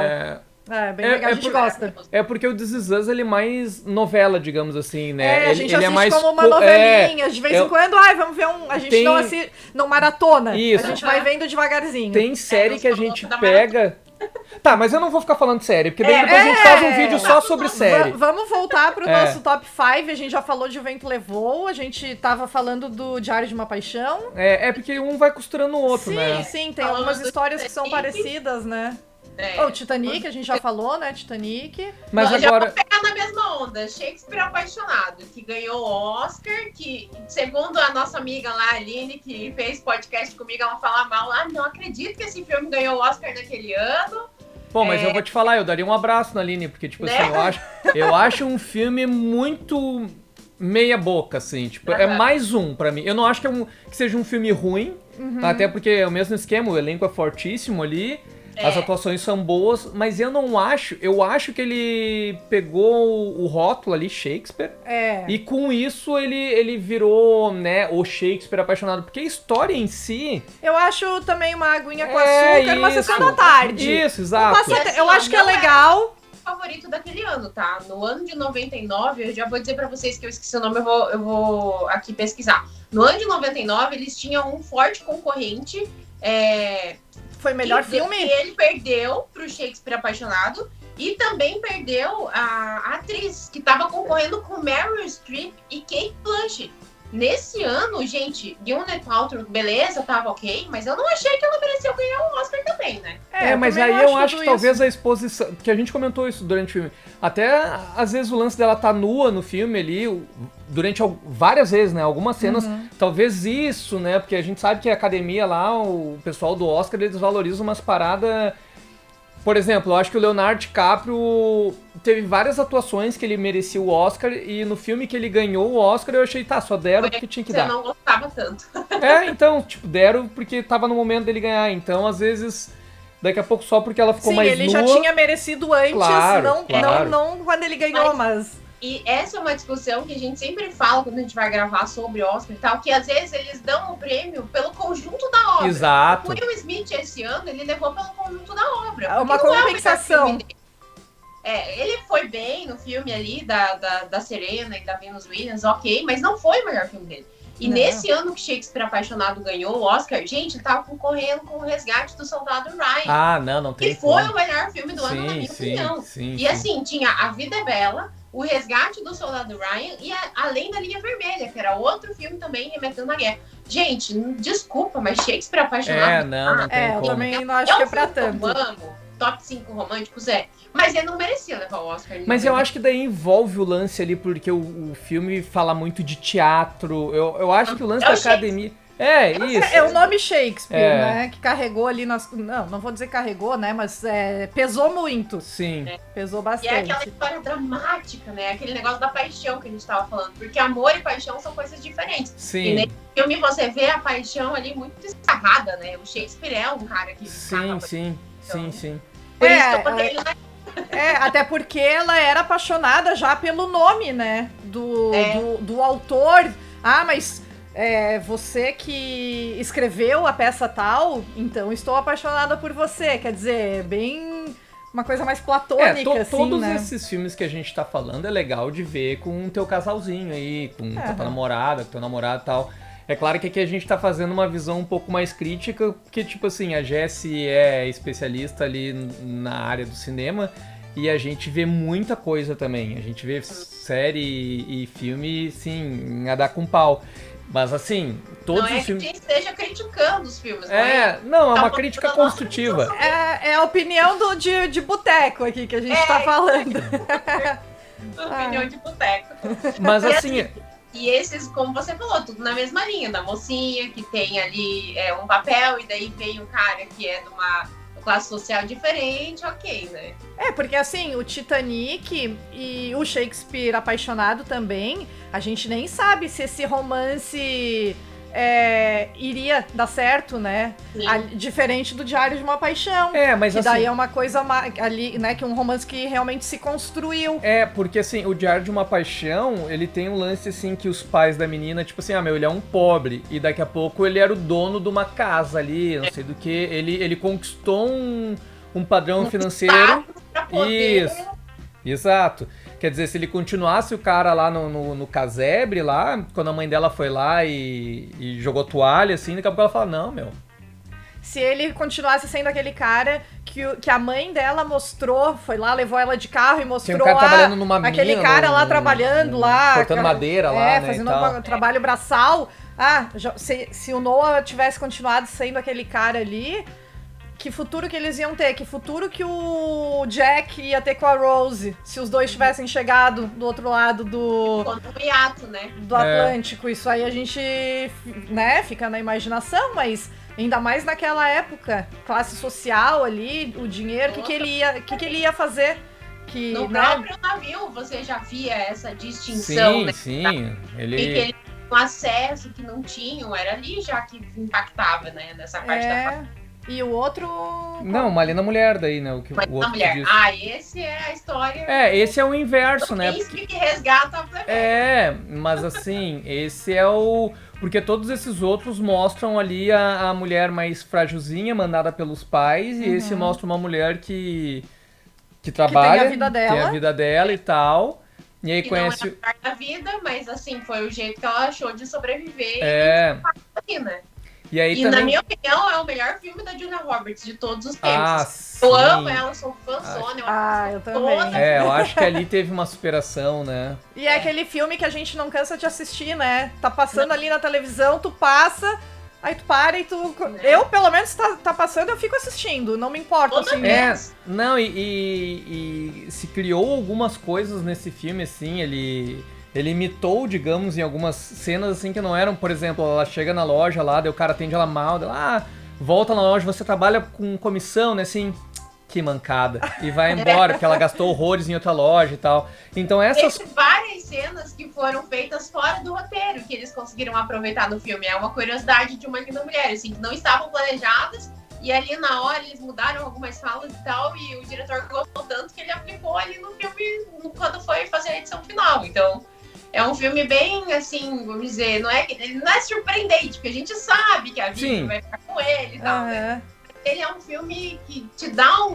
Bem legal, a gente gosta. É porque o This Is Us, ele é mais novela, digamos assim, né? A gente ele assiste mais como uma novelinha, de vez em quando, vamos ver a gente não maratona, isso. A gente vai vendo devagarzinho. Tem série que a gente pega... Tá, mas eu não vou ficar falando de série, porque daí depois a gente faz um vídeo só sobre série. Vamos voltar pro nosso top 5, a gente já falou de O Vento Levou, a gente tava falando do Diário de uma Paixão. É porque um vai costurando o outro, né? Sim, tem algumas histórias que são parecidas, né? O Titanic, a gente já falou, né? Titanic. Mas agora... Já vou pegar na mesma onda. Shakespeare Apaixonado, que ganhou o Oscar, que, segundo a nossa amiga lá, Aline, que fez podcast comigo, ela fala mal. Não acredito que esse filme ganhou o Oscar naquele ano. Pô, mas eu vou te falar, eu daria um abraço na Aline, porque, tipo assim, eu acho um filme muito meia boca, assim, tipo, é mais um pra mim. Eu não acho que seja um filme ruim, até porque é o mesmo esquema, o elenco é fortíssimo ali, as atuações são boas, mas eu acho que ele pegou o rótulo ali, Shakespeare, e com isso ele virou, né, o Shakespeare Apaixonado, porque a história em si... Eu acho também uma aguinha com açúcar, uma sessão da tarde. Isso, exato. Eu acho que é legal. favorito daquele ano, tá? No ano de 99, eu já vou dizer pra vocês que eu esqueci o nome, eu vou aqui pesquisar. No ano de 99, eles tinham um forte concorrente. Foi melhor filme? E ele perdeu pro Shakespeare Apaixonado. E também perdeu a atriz, que tava concorrendo com Meryl Streep e Cate Blanchett. Nesse ano, gente, Gwyneth Paltrow, beleza, tava ok, mas eu não achei que ela mereceu ganhar um Oscar também, né? Mas aí eu acho que talvez a exposição, que a gente comentou isso durante o filme, até às vezes o lance dela tá nua no filme ali, durante várias vezes, né, algumas cenas, talvez isso, né, porque a gente sabe que a academia lá, o pessoal do Oscar, eles valorizam umas paradas. Por exemplo, eu acho que o Leonardo DiCaprio teve várias atuações que ele merecia o Oscar, e no filme que ele ganhou o Oscar eu achei, só deram porque tinha que dar. Você não gostava tanto. Então, tipo, deram porque tava no momento dele ganhar. Então, às vezes, daqui a pouco só porque ela ficou mais nua... Sim, ele já tinha merecido antes, claro. Não quando ele ganhou, mas... E essa é uma discussão que a gente sempre fala quando a gente vai gravar sobre Oscar e tal, que às vezes eles dão o prêmio pelo conjunto da obra. Exato. O Will Smith, esse ano, ele levou pelo conjunto da obra. É uma compensação. Ele foi bem no filme ali da Serena e da Venus Williams, ok, mas não foi o melhor filme dele. E nesse ano que Shakespeare Apaixonado ganhou o Oscar, gente, ele tava concorrendo com o Resgate do Soldado Ryan. Não tem. Que foi o melhor filme do ano, na minha opinião. E assim, tinha A Vida é Bela, O Resgate do Soldado Ryan e Além da Linha Vermelha, que era outro filme também remetendo à guerra. Gente, desculpa, mas Shakespeare Apaixonado... não tem como. Eu também não acho que é pra tanto. Top 5 românticos, mas ele não merecia levar o Oscar. Mas eu acho que daí envolve o lance ali, porque o filme fala muito de teatro. Eu acho que o lance da academia... Isso. É o nome Shakespeare, né? Que carregou ali nas... Não vou dizer carregou, né? Mas pesou muito. Sim. Pesou bastante. E é aquela história dramática, né? Aquele negócio da paixão que a gente tava falando. Porque amor e paixão são coisas diferentes. Sim. E nesse filme você vê a paixão ali muito escarrada, né? O Shakespeare é um cara que... Sim. Por isso que eu botei ele na... Até porque ela era apaixonada já pelo nome, né? Do autor. Mas... você que escreveu a peça tal, então estou apaixonada por você. Quer dizer, bem uma coisa mais platônica, assim, todos né? esses filmes que a gente tá falando é legal de ver com o teu casalzinho aí, com a tua namorada, com teu namorado e tal. É claro que aqui a gente tá fazendo uma visão um pouco mais crítica, porque, tipo assim, a Jessie é especialista ali na área do cinema e a gente vê muita coisa também. A gente vê série e filme, sim, a dar com pau. Mas assim, todos os filmes... Não é que a gente esteja criticando os filmes, não, é uma crítica construtiva. É a opinião de boteco aqui que a gente tá falando. Opinião de boteco. Mas assim... E esses, como você falou, tudo na mesma linha, da mocinha que tem ali um papel e daí vem um cara que é de uma classe social diferente, ok, né? Porque assim, o Titanic e o Shakespeare Apaixonado também, a gente nem sabe se esse romance iria dar certo, né? Diferente do Diário de uma Paixão. Mas que assim... daí é uma coisa ali, né? Que é um romance que realmente se construiu. Porque assim, o Diário de uma Paixão, ele tem um lance assim que os pais da menina, tipo assim, ele é um pobre. E daqui a pouco ele era o dono de uma casa ali, não sei do que. Ele conquistou um padrão financeiro. Isso. Exato. Quer dizer, se ele continuasse o cara lá no casebre lá, quando a mãe dela foi lá e jogou toalha, assim, daqui a pouco ela fala, não, meu. Se ele continuasse sendo aquele cara que a mãe dela mostrou, foi lá, levou ela de carro e mostrou cara trabalhando numa mina, aquele cara lá trabalhando lá. Cortando madeira lá, né, fazendo um trabalho braçal. Se o Noah tivesse continuado sendo aquele cara ali... Que futuro que eles iam ter? Que futuro que o Jack ia ter com a Rose se os dois tivessem chegado do outro lado do hiato, né? Do Atlântico. Isso aí a gente, né, fica na imaginação, mas ainda mais naquela época, classe social ali, o dinheiro, o que ele ia fazer? No próprio navio você já via essa distinção, sim, né? Sim, ele tinha um acesso que não tinham, era ali já que impactava, né, nessa parte da família. E o outro... Não, Malina Mulher daí, né? O outro Mulher. Esse é a história... esse é o inverso, né? Príncipe que resgata a plebeia. Mas assim, esse é o... Porque todos esses outros mostram ali a mulher mais frágilzinha, mandada pelos pais, e esse mostra uma mulher que que trabalha, tem a vida dela. tem a vida dela e tal. E aí Que conhece... não é a parte da vida, mas assim, foi o jeito que ela achou de sobreviver e né? E aí E também... na minha opinião, é o melhor filme da Julia Roberts de todos os tempos. Ah, eu sim. amo ela, sou fãzona. Eu também. Eu acho que ali teve uma superação, né? E é aquele filme que a gente não cansa de assistir, né? Tá passando ali na televisão, tu passa, aí tu para e tu... Eu, pelo menos, tá passando, eu fico assistindo, não me importa, assim. Não, e se criou algumas coisas nesse filme, assim, ele imitou, digamos, em algumas cenas, assim, que não eram, por exemplo, ela chega na loja lá, daí o cara atende ela mal, ela, volta na loja, você trabalha com comissão, né, assim, que mancada, e vai embora, porque ela gastou horrores em outra loja e tal. Então essas... Tem várias cenas que foram feitas fora do roteiro, que eles conseguiram aproveitar no filme, é uma curiosidade de Uma Linda Mulher, assim, que não estavam planejadas, e ali na hora eles mudaram algumas falas e tal, e o diretor gostou tanto que ele aplicou ali no filme quando foi fazer a edição final, então... É um filme bem, assim, vamos dizer, ele não é surpreendente, porque a gente sabe que a Vicky vai ficar com ele e tal, né? Ele é um filme que te dá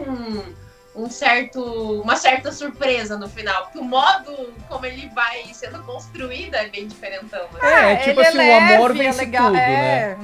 uma certa surpresa no final, porque o modo como ele vai sendo construído é bem diferentão. Né? Tipo assim, o amor vence tudo, né?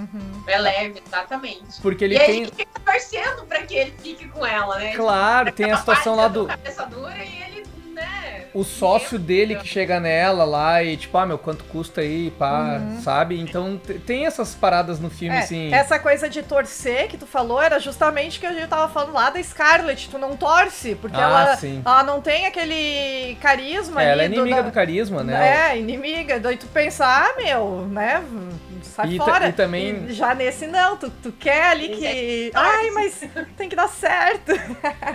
É leve, exatamente. Porque ele e tem... a gente fica torcendo pra que ele fique com ela, né? Claro, tem a situação lá do... cabeça dura e ele, né... O sócio dele que chega nela lá e tipo, meu, quanto custa aí, pá, sabe? Então tem essas paradas no filme, assim... Essa coisa de torcer que tu falou era justamente que a gente tava falando lá da Scarlett, tu não torce, porque ela não tem aquele carisma ali. Ela é inimiga do carisma, né? Inimiga, daí tu pensa, né, sai fora. E também... E já nesse não, tu quer ali que... Ai, mas tem que dar certo.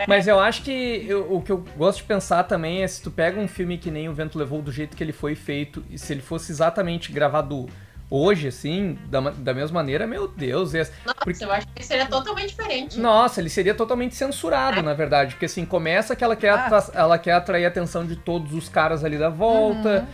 Mas eu acho que o que eu gosto de pensar também é se tu pega um filme que nem O Vento Levou do jeito que ele foi feito, e se ele fosse exatamente gravado hoje, assim, da mesma maneira, meu Deus. Nossa, eu acho que ele seria totalmente diferente. Nossa, ele seria totalmente censurado, na verdade, porque assim, começa que ela quer atrair a atenção de todos os caras ali da volta.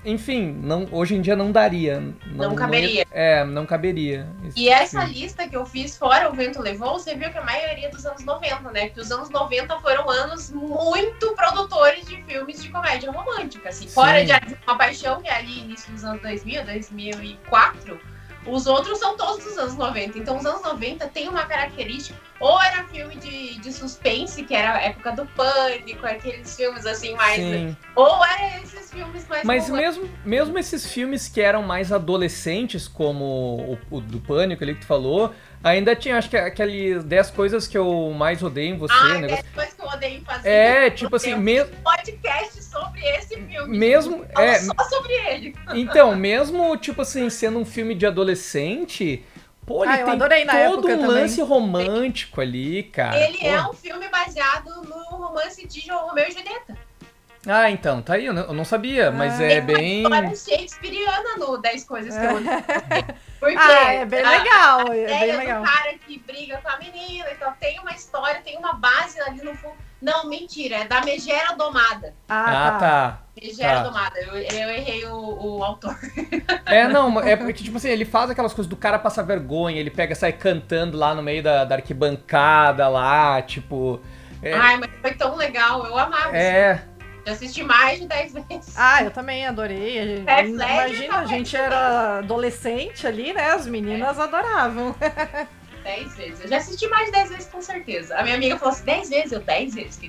Enfim, hoje em dia não daria. Não caberia. Não caberia. E essa lista que eu fiz, fora O Vento Levou, você viu que a maioria dos anos 90, né? Que os anos 90 foram anos muito produtores de filmes de comédia romântica, assim. Fora de Uma Paixão, que é ali início dos anos 2000, 2004, os outros são todos dos anos 90. Então, os anos 90 tem uma característica, ou era filme de suspense, que era a época do Pânico, aqueles filmes assim mais... Ou era esses filmes mais... Mas mesmo esses filmes que eram mais adolescentes, como o do Pânico ali que tu falou, ainda tinha, acho que aqueles 10 coisas que eu mais odeio em você. 10 coisas que eu odeio em fazer. Tipo assim, mesmo... podcast sobre esse filme. Mesmo... só sobre ele. Então, mesmo, tipo assim, sendo um filme de adolescente... Pô, ele tem todo um lance romântico ali, cara. Ele é um filme baseado no romance de Romeu e Julieta. Ah, então, tá aí, eu não sabia, mas é bem... Tem uma história shakespeariana no 10 coisas que eu odeio. Porque é bem legal, a ideia do cara que briga com a menina, então tem uma história, tem uma base ali no fundo. Não, mentira, é da Megera Domada. Tá. Megera Domada, eu errei o autor. É porque, tipo assim, ele faz aquelas coisas do cara passar vergonha, ele pega e sai cantando lá no meio da arquibancada lá, tipo... Ai, mas foi tão legal, eu amava isso. Já assisti mais de 10 vezes. Eu também adorei. Imagina, a gente era adolescente ali, né? As meninas adoravam. 10 vezes. Eu já assisti mais de 10 vezes, com certeza. A minha amiga falou assim, 10 vezes? Eu, 10 vezes.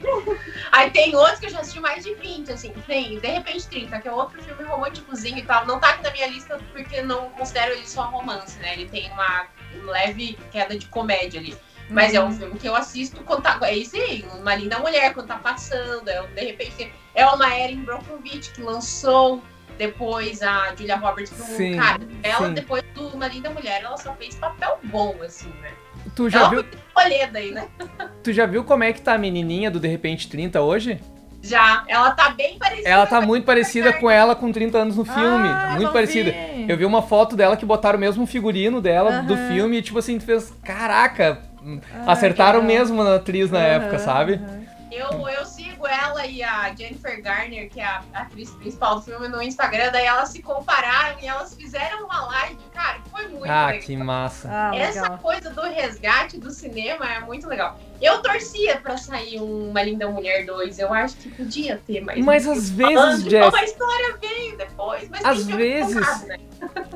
Aí tem outros que eu já assisti mais de 20, assim. Tem De Repente 30, que é outro filme românticozinho e tal. Não tá aqui na minha lista porque não considero ele só romance, né? Ele tem uma leve queda de comédia ali. Mas é um filme que eu assisto quando tá... É isso aí, Uma Linda Mulher, quando tá passando. De repente, é uma Erin Brockovich que lançou depois a Julia Roberts pro cara. Ela, depois do Uma Linda Mulher, ela só fez papel bom, assim, né? Tu já viu? Olhada aí, né? Tu já viu como é que tá a menininha do De Repente 30 hoje? Já, ela tá bem parecida. Ela tá muito parecida com ela com 30 anos no filme. Muito parecida. Eu vi uma foto dela que botaram o mesmo figurino dela do filme e, tipo assim, tu fez, caraca, acertaram mesmo na atriz na época, sabe? Eu sigo ela ela e a Jennifer Garner, que é a atriz principal do filme, no Instagram, daí elas se compararam e elas fizeram uma live, cara, que foi muito legal. Que massa. Essa coisa do resgate do cinema é muito legal. Eu torcia pra sair Uma Linda Mulher 2, eu acho que podia ter, mas às vezes, Jess... a história veio depois, mas às vezes, né?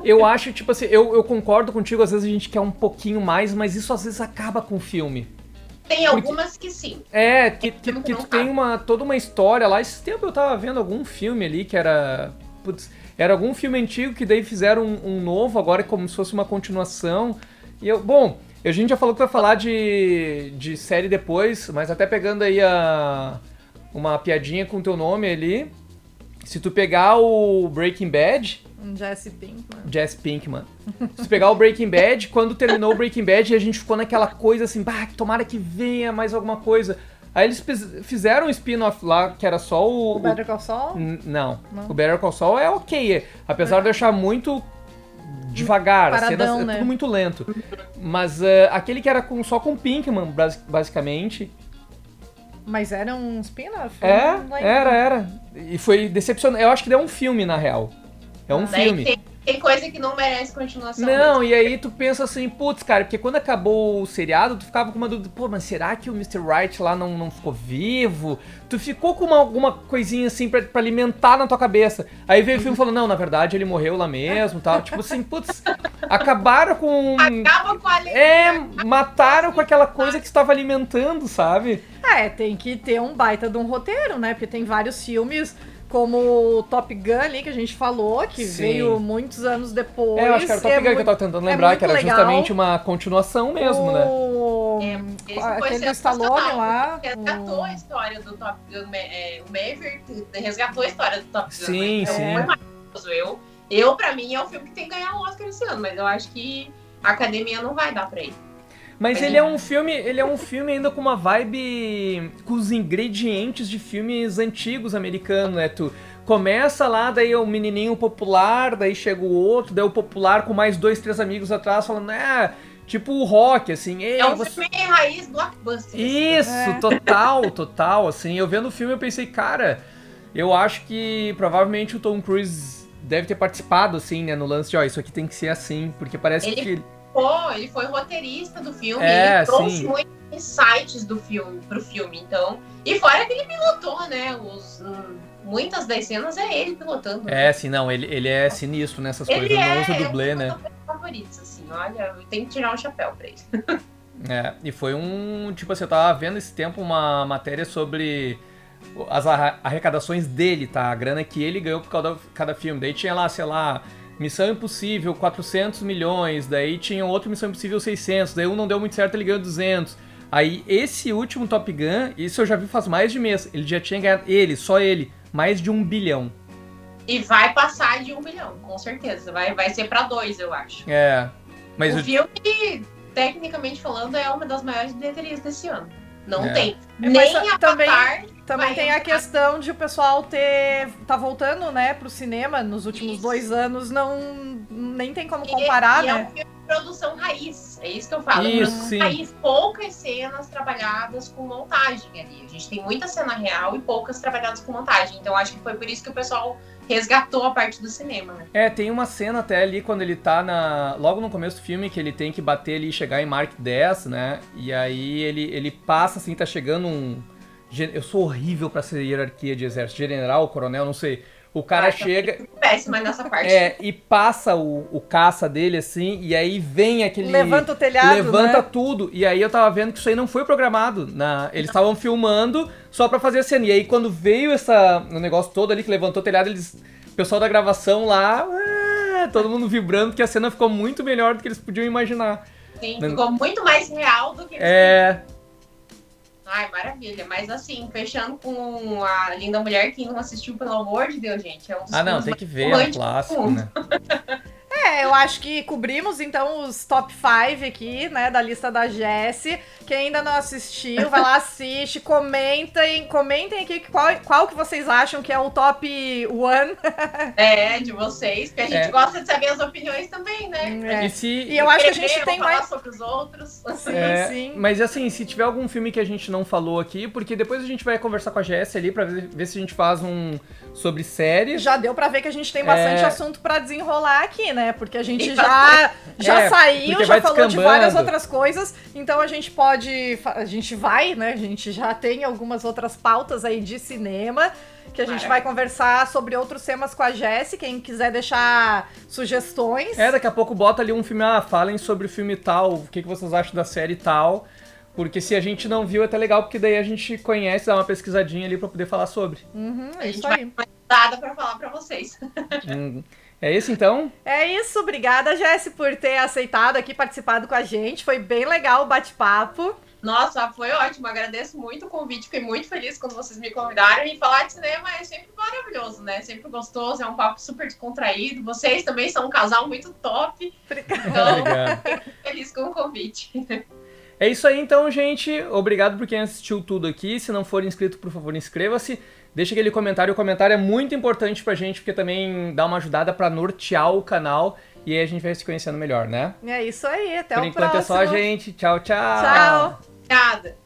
Eu acho, tipo assim, eu concordo contigo, às vezes a gente quer um pouquinho mais, mas isso às vezes acaba com o filme. Tem algumas que sim. Que tu tem toda uma história lá. Esse tempo eu tava vendo algum filme ali que era... Putz, era algum filme antigo que daí fizeram um novo, agora é como se fosse uma continuação. E a gente já falou que vai falar de série depois, mas até pegando aí uma piadinha com o teu nome ali. Se tu pegar o Breaking Bad... Jesse Pinkman. Se tu pegar o Breaking Bad, quando terminou o Breaking Bad, a gente ficou naquela coisa assim, tomara que venha mais alguma coisa. Aí eles fizeram um spin-off lá, que era só o... O Better Call Saul? Não. O Better Call Saul é ok, apesar de eu achar muito devagar, paradão, as cenas, né? tudo muito lento. Mas aquele que era só com Pinkman, basicamente... Mas era um spin-off? Era. E foi decepcionante. Eu acho que deu um filme, na real. É um filme. Tem coisa que não merece continuação. Não, mesmo. E aí tu pensa assim, putz, cara, porque quando acabou o seriado, tu ficava com uma dúvida, mas será que o Mr. Right lá não ficou vivo? Tu ficou com alguma coisinha assim pra alimentar na tua cabeça. Aí veio o filme e falou, não, na verdade ele morreu lá mesmo, tal. Tipo assim, putz, acabaram com... Acaba com a mataram com aquela coisa que estava alimentando, sabe? Tem que ter um baita de um roteiro, né? Porque tem vários filmes... Como o Top Gun ali, que a gente falou, que veio muitos anos depois. Eu acho que era o Top Gun que eu tava tentando lembrar, que era justamente uma continuação mesmo, né? Aquele Stallone lá. Resgatou a história do Top Gun, o Maverick resgatou a história do Top Gun. Sim. Foi maravilhoso. Pra mim, é o filme que tem que ganhar o Oscar esse ano, mas eu acho que a academia não vai dar pra ele. Mas ele é um filme ainda com uma vibe, com os ingredientes de filmes antigos americanos, né? Tu começa lá, daí é o menininho popular, daí chega o outro, daí o popular com mais 2, 3 amigos atrás falando, tipo o rock, assim. Filme raiz blockbuster. Isso, total, assim. Eu vendo o filme eu pensei, cara, eu acho que provavelmente o Tom Cruise deve ter participado, assim, né, no lance de, isso aqui tem que ser assim, porque parece que... Ele foi roteirista do filme, ele trouxe muitos insights do filme pro filme, então. E fora que ele pilotou, né? Muitas das cenas é ele pilotando. Ele é sinistro nessas coisas, não usa dublê, né? Um dos meus favoritos, assim, olha, eu tenho que tirar um chapéu pra ele. E foi tipo assim, eu tava vendo esse tempo uma matéria sobre as arrecadações dele, tá? A grana que ele ganhou por cada filme. Daí tinha lá, sei lá, Missão Impossível, 400 milhões, daí tinha outro Missão Impossível 600, daí um não deu muito certo, ele ganhou 200. Aí esse último Top Gun, isso eu já vi faz mais de mês, ele já tinha ganhado, só ele, mais de 1 bilhão. E vai passar de 1 bilhão, com certeza, vai ser pra 2, eu acho. Mas o filme, tecnicamente falando, é uma das maiores bilheterias desse ano. Não tem. Nem Avatar... Também tem a questão de o pessoal tá voltando, né, pro cinema nos últimos 2 anos, nem tem como comparar, né? É um filme de produção raiz, é isso que eu falo. Isso, raiz, poucas cenas trabalhadas com montagem ali. A gente tem muita cena real e poucas trabalhadas com montagem. Então acho que foi por isso que o pessoal resgatou a parte do cinema, né? Tem uma cena até ali quando ele tá logo no começo do filme que ele tem que bater ali e chegar em Mark 10, né? E aí ele passa assim, tá chegando eu sou horrível pra ser hierarquia de exército. General, coronel, não sei. O cara chega... Péssima nessa parte. E passa o caça dele, assim, e aí vem aquele... Levanta o telhado, levanta né? tudo. E aí eu tava vendo que isso aí não foi programado. Eles estavam filmando só pra fazer a cena. E aí quando veio o negócio todo ali, que levantou o telhado, o pessoal da gravação lá... todo mundo vibrando, porque a cena ficou muito melhor do que eles podiam imaginar. Sim, ficou muito mais real do que eles Ai, maravilha. Mas assim, fechando com a Linda Mulher, quem não assistiu, pelo amor de Deus, gente, é um dos não, tem que ver, é um clássico, né? Eu acho que cobrimos, então, os top 5 aqui, né, da lista da Jessie. Quem ainda não assistiu, vai lá, assiste, comentem aqui qual que vocês acham que é o top 1. De vocês, porque a gente gosta de saber as opiniões também, né? E eu acho que a gente tem falar mais... sobre os outros. Sim. Mas assim, se tiver algum filme que a gente não falou aqui, porque depois a gente vai conversar com a Jessie ali pra ver se a gente faz um sobre séries. Já deu pra ver que a gente tem bastante assunto pra desenrolar aqui, né? Porque a gente já saiu, já falou de várias outras coisas, então a gente vai, né? A gente já tem algumas outras pautas aí de cinema, que a gente vai conversar sobre outros temas com a Jessie, quem quiser deixar sugestões. Daqui a pouco bota ali um filme, falem sobre o filme tal, o que vocês acham da série tal, porque se a gente não viu é até legal, porque daí a gente conhece, dá uma pesquisadinha ali pra poder falar sobre. É isso aí. Vai nada pra falar pra vocês. É isso então? É isso, obrigada, Jessie, por ter aceitado aqui, participado com a gente, foi bem legal o bate-papo. Nossa, foi ótimo, agradeço muito o convite, fiquei muito feliz quando vocês me convidaram, e falar de cinema é sempre maravilhoso, né? Sempre gostoso, é um papo super descontraído, vocês também são um casal muito top, então fiquei feliz com o convite. É isso aí então, gente, obrigado por quem assistiu tudo aqui, se não for inscrito, por favor, inscreva-se, deixa aquele comentário, o comentário é muito importante pra gente, porque também dá uma ajudada pra nortear o canal, e aí a gente vai se conhecendo melhor, né? É isso aí, até o próximo. Por enquanto é só, gente, tchau, tchau! Tchau! Obrigada!